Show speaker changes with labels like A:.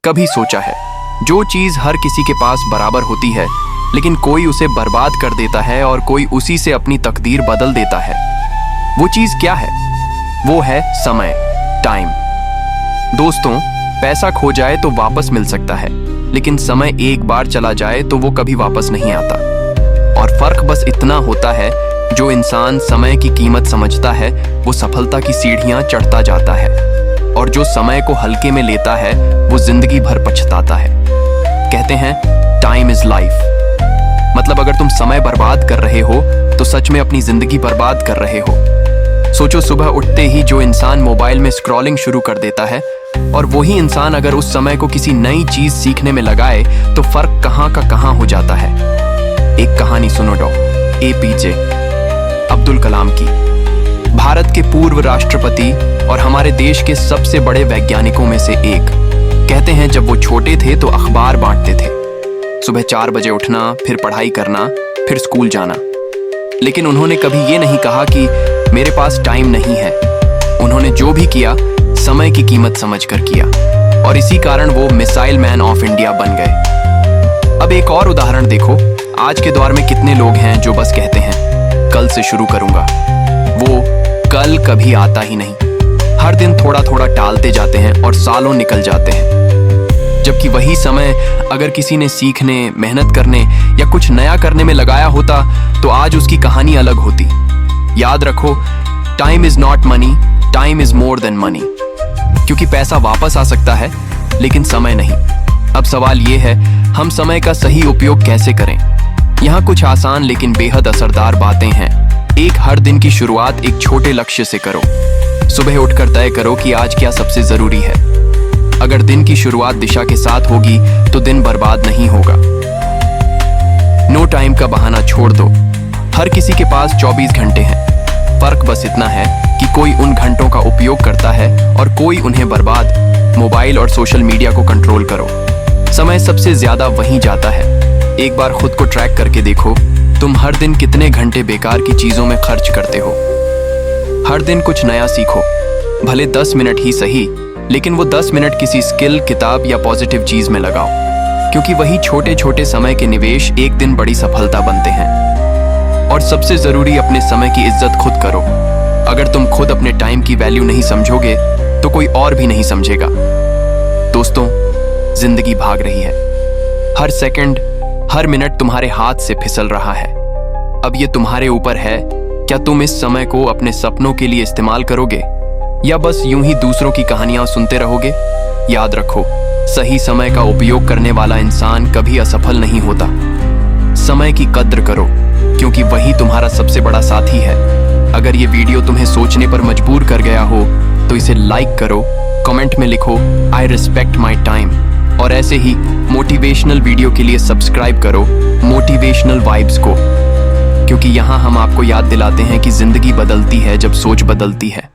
A: कभी सोचा है जो चीज हर किसी के पास बराबर होती है लेकिन कोई उसे बर्बाद कर देता है और कोई उसी से अपनी तकदीर बदल देता है? वो चीज क्या है? वो है समय, टाइम। दोस्तों, पैसा खो जाए तो वापस मिल सकता है, लेकिन समय एक बार चला जाए तो वो कभी वापस नहीं आता। और फर्क बस इतना होता है, जो इंसान समय की कीमत समझता है वो सफलता की सीढ़ियां चढ़ता जाता है, और जो समय को हल्के में लेता है वो जिंदगी भर पछताता है। कहते हैं टाइम इज लाइफ। मतलब अगर तुम समय बर्बाद कर रहे हो तो सच में अपनी जिंदगी बर्बाद कर रहे हो। सोचो, सुबह उठते ही जो इंसान मोबाइल में स्क्रॉलिंग शुरू कर देता है और वही इंसान अगर उस समय को किसी नई चीज सीखने में लगाए तो फर्क कहां का कहां हो जाता है। एक कहानी सुनो APJ अब्दुल कलाम की। भारत के पूर्व राष्ट्रपति और हमारे देश के सबसे बड़े वैज्ञानिकों में से एक। कहते हैं जब वो छोटे थे तो अखबार बांटते थे। सुबह 4 बजे उठना, फिर पढ़ाई करना, फिर स्कूल जाना। लेकिन उन्होंने कभी ये नहीं कहा कि मेरे पास टाइम नहीं है। उन्होंने जो भी किया समय की कीमत समझकर किया, और इसी कारण वो मिसाइल मैन ऑफ इंडिया बन गए। अब एक और उदाहरण देखो। आज के दौर में कितने लोग हैं जो बस कहते हैं कल से शुरू करूंगा। वो कल कभी आता ही नहीं। हर दिन थोड़ा थोड़ा टालते जाते हैं और सालों निकल जाते हैं। जबकि वही समय अगर किसी ने सीखने, मेहनत करने या कुछ नया करने में लगाया होता तो आज उसकी कहानी अलग होती। याद रखो, time is not money, time is more than money. क्योंकि पैसा वापस आ सकता है लेकिन समय नहीं। अब सवाल ये है, हम समय का सही उपयोग कैसे करें? यहाँ कुछ आसान लेकिन बेहद असरदार बातें हैं। एक, हर दिन की शुरुआत एक छोटे लक्ष्य से करो। सुबह उठकर तय करो कि आज क्या सबसे जरूरी है। अगर दिन की शुरुआत दिशा के साथ होगी तो दिन बर्बाद नहीं होगा। नो टाइम का बहाना छोड़ दो। हर किसी के पास 24 घंटे हैं। फर्क बस इतना है कि कोई उन घंटों का उपयोग करता है और कोई उन्हें बर्बाद। मोबाइल और सोशल मीडिया को कंट्रोल करो। समय सबसे ज्यादा वहीं जाता है। एक बार खुद को ट्रैक करके देखो, तुम हर दिन कितने घंटे बेकार की चीजों में खर्च करते हो। हर दिन कुछ नया सीखो, भले 10 मिनट ही सही, लेकिन वो 10 मिनट किसी स्किल, किताब या पॉजिटिव चीज में लगाओ, क्योंकि वही छोटे छोटे समय के निवेश एक दिन बड़ी सफलता बनते हैं। और सबसे जरूरी, अपने समय की इज्जत खुद करो। अगर तुम खुद अपने टाइम की वैल्यू नहीं समझोगे तो कोई और भी नहीं समझेगा। दोस्तों, जिंदगी भाग रही है। हर सेकंड, हर मिनट तुम्हारे हाथ से फिसल रहा है। अब ये तुम्हारे ऊपर है, क्या तुम इस समय को अपने सपनों के लिए इस्तेमाल करोगे या बस यूं ही दूसरों की कहानियां सुनते रहोगे? याद रखो, सही समय का उपयोग करने वाला इंसान कभी असफल नहीं होता। समय की कद्र करो, क्योंकि वही तुम्हारा सबसे बड़ा साथी है। अगर ये वीडियो तुम्हें सोचने पर मजबूर कर गया हो तो इसे लाइक करो, कमेंट में लिखो आई रिस्पेक्ट माई टाइम, और ऐसे ही मोटिवेशनल वीडियो के लिए सब्सक्राइब करो मोटिवेशनल वाइब्स को, क्योंकि यहाँ हम आपको याद दिलाते हैं कि जिंदगी बदलती है जब सोच बदलती है।